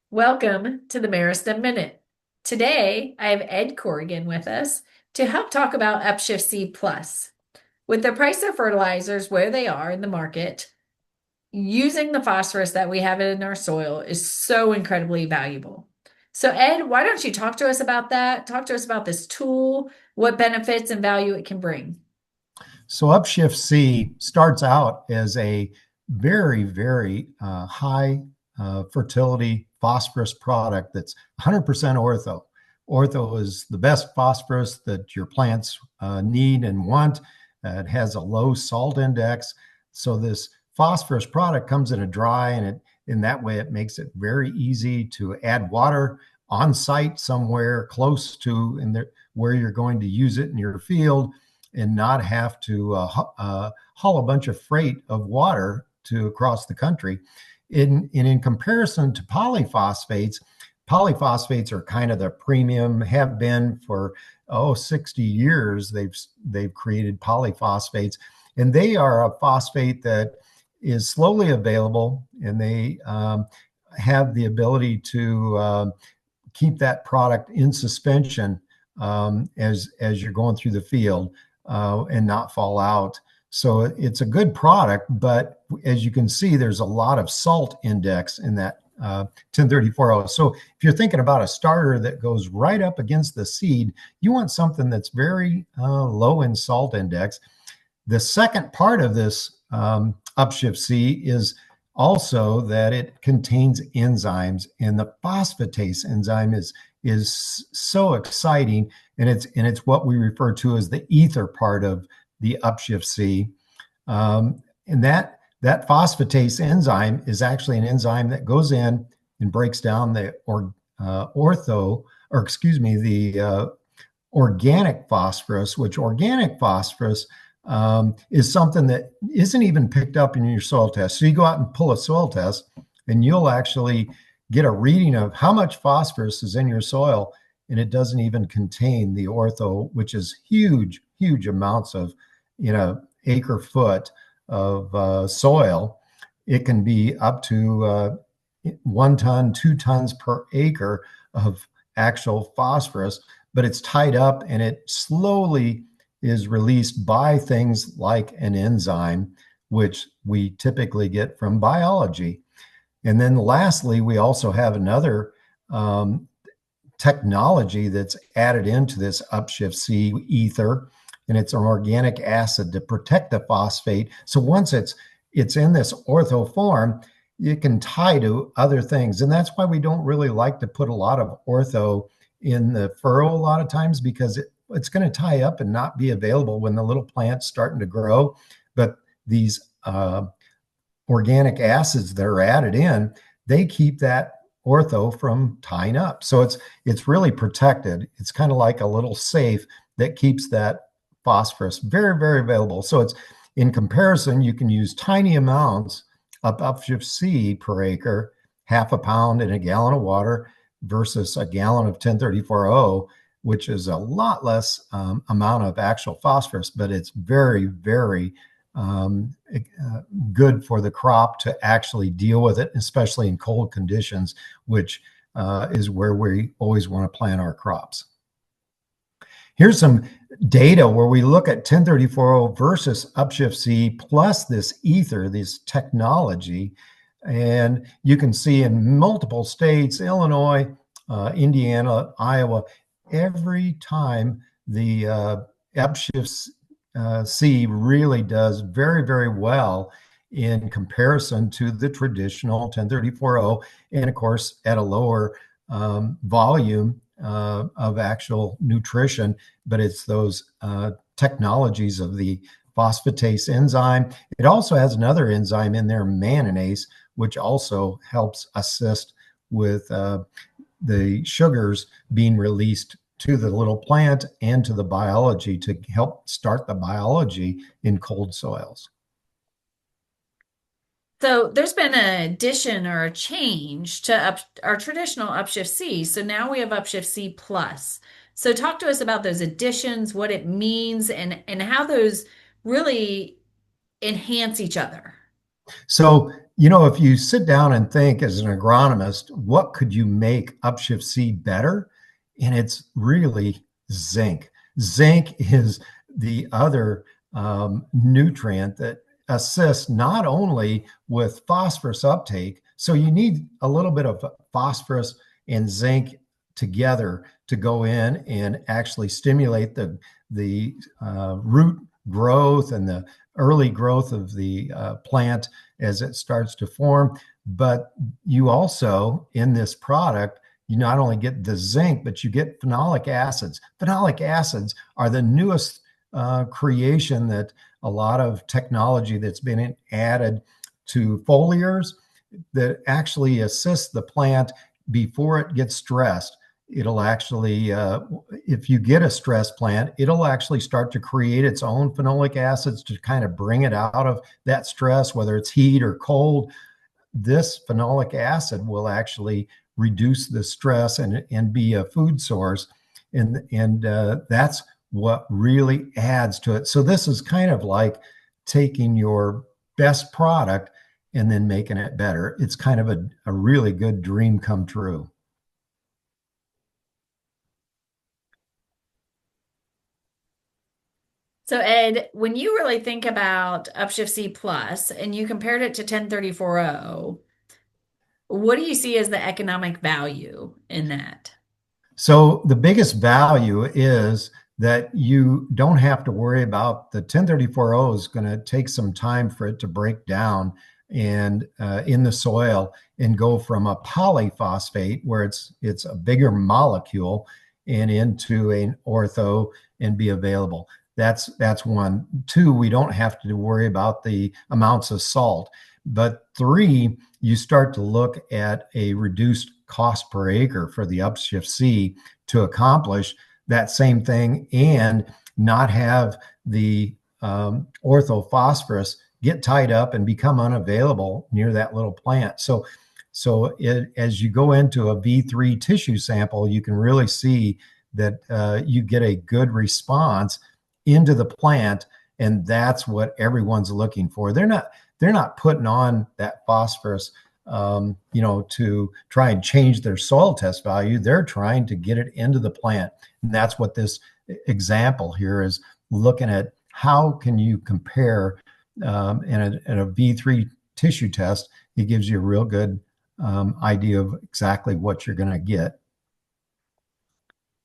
Welcome to the Meristem Minute. Today, I have Ed Corrigan with us to help talk about Upshift C Plus. With the price of fertilizers where they are in the market, using the phosphorus that we have in our soil is so incredibly valuable. So, Ed, why don't you talk to us about that? Talk to us about this tool, what benefits and value it can bring. So Upshift C starts out as a very high fertility phosphorus product that's 100% ortho. Ortho is the best phosphorus that your plants need and want. It has a low salt index. So this phosphorus product comes in a dry, and in that way it makes it very easy to add water on site somewhere close to where you're going to use it in your field, and not have to haul a bunch of freight of water to across the country. In comparison to polyphosphates, polyphosphates are kind of the premium, have been for 60 years. They've created polyphosphates, and they are a phosphate that is slowly available, and they have the ability to keep that product in suspension as you're going through the field, and not fall out. So it's a good product, but as you can see, there's a lot of salt index in that 1034O. So if you're thinking about a starter that goes right up against the seed, you want something that's very low in salt index. The second part of this Upshift C is also that it contains enzymes, and the phosphatase enzyme is so exciting, and it's what we refer to as the ether part of the Upshift C. And that phosphatase enzyme is actually an enzyme that goes in and breaks down the organic phosphorus, which organic phosphorus is something that isn't even picked up in your soil test. So you go out and pull a soil test, and you'll actually get a reading of how much phosphorus is in your soil, and it doesn't even contain the ortho, which is huge amounts of, acre foot of soil. It can be up to 1 ton, 2 tons per acre of actual phosphorus, but it's tied up, and it slowly is released by things like an enzyme, which we typically get from biology. And then lastly, we also have another technology that's added into this Upshift C ether, and it's an organic acid to protect the phosphate. So once it's in this ortho form, it can tie to other things. And that's why we don't really like to put a lot of ortho in the furrow a lot of times, because it's going to tie up and not be available when the little plant's starting to grow. But these organic acids that are added in, they keep that ortho from tying up. So it's really protected. It's kind of like a little safe that keeps that phosphorus very available. So it's, in comparison, you can use tiny amounts of Upshift C per acre, half a pound in a gallon of water, versus a gallon of 1034O, which is a lot less amount of actual phosphorus, but it's very good for the crop to actually deal with it, especially in cold conditions, which is where we always want to plant our crops. Here's some data where we look at 1034O versus Upshift C plus this ether, this technology. And you can see in multiple states, Illinois, Indiana, Iowa, every time the Upshift C really does very well in comparison to the traditional 1034O, and of course at a lower volume of actual nutrition. But it's those technologies of the phosphatase enzyme. It also has another enzyme in there, manganase, which also helps assist with the sugars being released to the little plant and to the biology, to help start the biology in cold soils. So there's been an addition or a change to our traditional Upshift C. So now we have Upshift C Plus. So talk to us about those additions, what it means, and how those really enhance each other. So, if you sit down and think as an agronomist, what could you make Upshift C better? And it's really zinc. Zinc is the other nutrient that assists not only with phosphorus uptake, so you need a little bit of phosphorus and zinc together to go in and actually stimulate the root growth and the early growth of the plant as it starts to form. But you also, in this product, you not only get the zinc, but you get phenolic acids. Phenolic acids are the newest creation that a lot of technology that's been added to foliars that actually assist the plant before it gets stressed. It'll actually, if you get a stress plant, it'll actually start to create its own phenolic acids to kind of bring it out of that stress, whether it's heat or cold. This phenolic acid will actually reduce the stress and be a food source. And that's what really adds to it. So this is kind of like taking your best product and then making it better. It's kind of a really good dream come true. So Ed, when you really think about Upshift C Plus and you compared it to 1034O, what do you see as the economic value in that? So the biggest value is that you don't have to worry about the 1034O is going to take some time for it to break down and in the soil and go from a polyphosphate where it's a bigger molecule and into an ortho and be available. That's one. Two, we don't have to worry about the amounts of salt. But three, you start to look at a reduced cost per acre for the Upshift C to accomplish that same thing and not have the orthophosphorus get tied up and become unavailable near that little plant. As you go into a V3 tissue sample, you can really see that you get a good response into the plant, and that's what everyone's looking for. They're not putting on that phosphorus to try and change their soil test value. They're trying to get it into the plant. And that's what this example here is looking at. How can you compare in a V3 tissue test? It gives you a real good idea of exactly what you're going to get.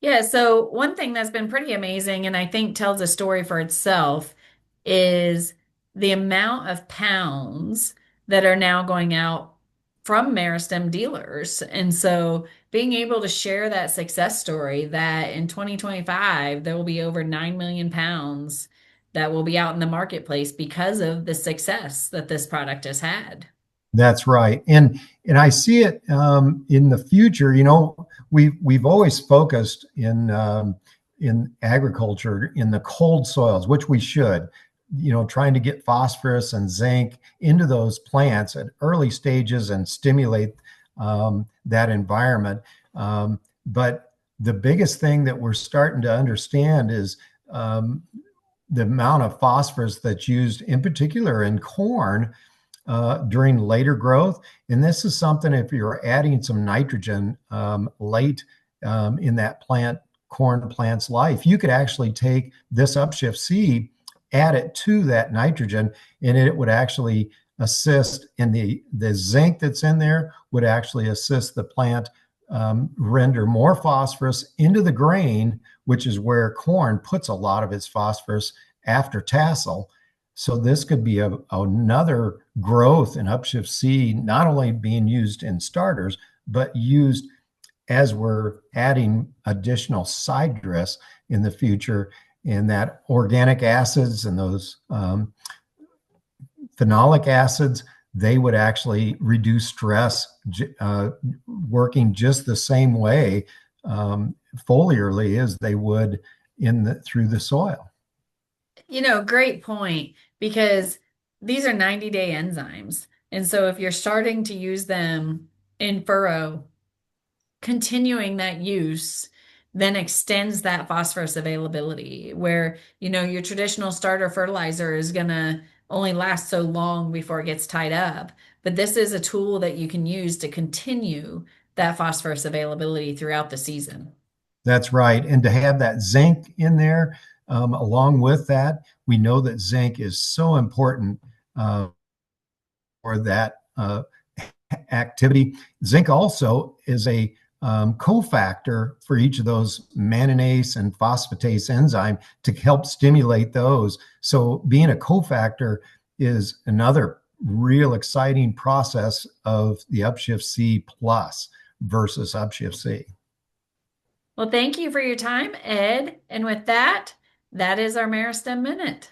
Yeah, so one thing that's been pretty amazing and I think tells a story for itself is the amount of pounds that are now going out from Meristem dealers. And so being able to share that success story that in 2025 there will be over 9 million pounds that will be out in the marketplace because of the success that this product has had. That's right, and I see it in the future. We've always focused in agriculture in the cold soils, which we should. Trying to get phosphorus and zinc into those plants at early stages and stimulate that environment. But the biggest thing that we're starting to understand is the amount of phosphorus that's used, in particular in corn during later growth. And this is something, if you're adding some nitrogen late in that corn plant's life, you could actually take this Upshift C, add it to that nitrogen, and it would actually assist in the zinc that's in there would actually assist the plant render more phosphorus into the grain, which is where corn puts a lot of its phosphorus after tassel. So this could be another growth in Upshift C, not only being used in starters, but used as we're adding additional side dress in the future. And that organic acids and those phenolic acids, they would actually reduce stress, working just the same way foliarly as they would through the soil. Great point because these are 90-day enzymes. And so if you're starting to use them in furrow, continuing that use then extends that phosphorus availability where, your traditional starter fertilizer is going to only lasts so long before it gets tied up. But this is a tool that you can use to continue that phosphorus availability throughout the season. That's right. And to have that zinc in there, along with that, we know that zinc is so important for that activity. Zinc also is a cofactor for each of those mannanase and phosphatase enzyme to help stimulate those. So being a cofactor is another real exciting process of the Upshift C Plus versus Upshift C. Well, thank you for your time, Ed. And with that, that is our Meristem Minute.